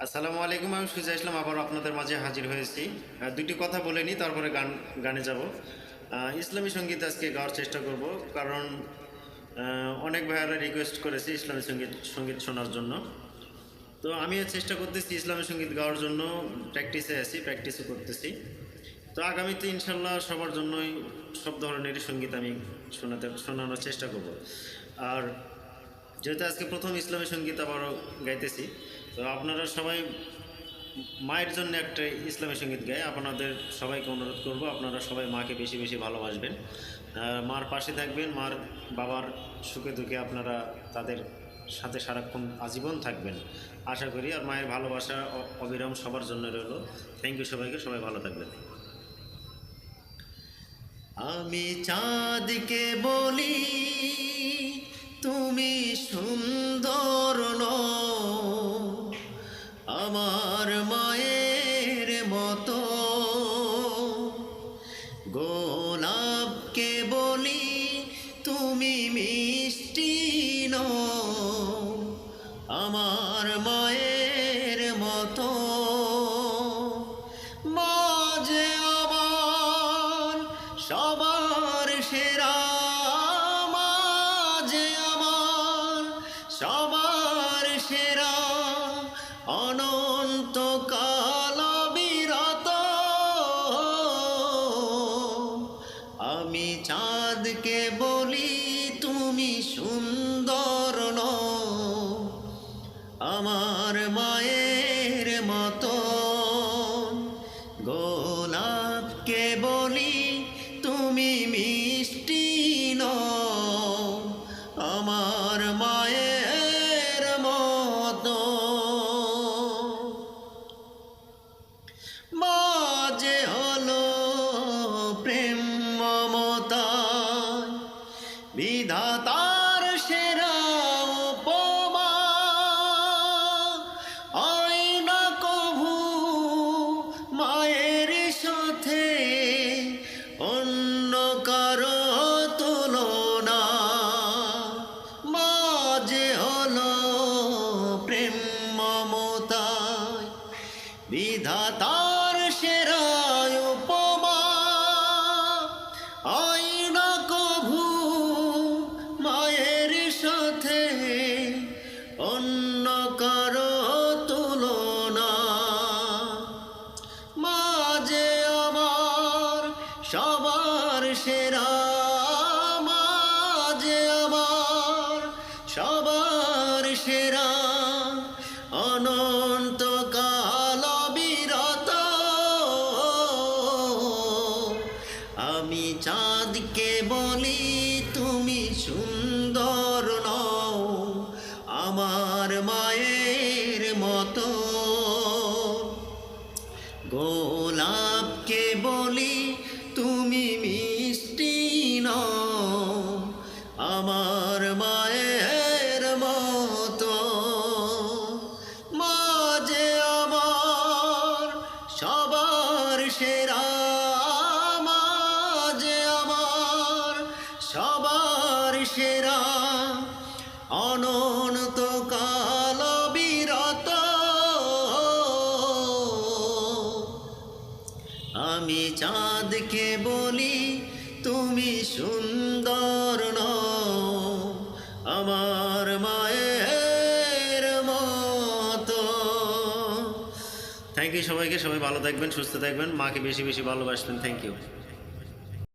আসসালামু আলাইকুম। আমি সুজা ইসলাম আবার আপনাদের মাঝে হাজির হয়েছি। দুটি কথা বলে নিই, তারপরে গানে যাব। ইসলামী সঙ্গীত আজকে গাওয়ার চেষ্টা করব, কারণ অনেক ভাইয়ারা রিকোয়েস্ট করেছে ইসলামী সঙ্গীত সঙ্গীত শোনার জন্য। তো আমিও চেষ্টা করতেছি ইসলামী সঙ্গীত গাওয়ার জন্য, প্র্যাকটিসে আছি, প্র্যাকটিসও করতেছি। তো আগামীতে ইনশাল্লাহ সবার জন্যই সব ধরনেরই সঙ্গীত আমি শোনানোর চেষ্টা করব। আর যেহেতু আজকে প্রথম ইসলামী সঙ্গীত আবারও গাইতেছি, তো আপনারা সবাই মায়ের জন্য একটা ইসলামী সঙ্গীত গায়। আপনাদের সবাইকে অনুরোধ করব, আপনারা সবাই মাকে বেশি বেশি ভালোবাসবেন, মার পাশে থাকবেন, মার বাবার সুখে দুঃখে আপনারা তাদের সাথে সারাক্ষণ আজীবন থাকবেন আশা করি। আর মায়ের ভালোবাসা অবিরাম সবার জন্য রইল। থ্যাংক ইউ সবাইকে, সবাই ভালো থাকবেন। আমি চাঁদকে বলি তুমি সুন্দর নও, আমার মায়ের মতো। গোলাপকে বলি তুমি মিষ্টি নও, আমার মায়ের মতো। মাঝে আমার সবার সেরা, মাঝে আমার সবার সেরা, অনন্তকাল বিরত। আমি চাঁদকে বলি তুমি সুন্দর নও, আমার মায়ের মতো। গোলাপকে বলি তুমি মিষ্টি নও, আমার মায়ের মতো। মাঝে হলো প্রেম মমতা, বিধাতার সেরা উপমা। হয় না কভু মায়ের সাথে অন্য কারো তুলনা। মাঝে হলো প্রেম মমতা, বিধাতার সেরা উপমা। হয় না কভু মায়ের সাথে অন্য কারো তুলনা। মাঝে আমার সবার সেরা, মাঝে আমার সবার সেরা, অনন্তকাল বিরত। আমি চাঁদকে বলি তুমি সুন্দর নও, আমার মায়ের মতো। গোলাপকে বলি তুমি মিষ্টি নও, আমার মায়ের মতো। মাঝে আমার সবার সেরা, মাঝে আমার সবার সেরা, অনন্তকাল বিরত। আমি চাঁদকে বলি তুমি সুন্দর নও, আমার মায়ের মতো। থ্যাংক ইউ সবাইকে, সবাই ভালো থাকবেন, সুস্থ থাকবেন, মাকে বেশি বেশি ভালোবাসবেন। Thank you.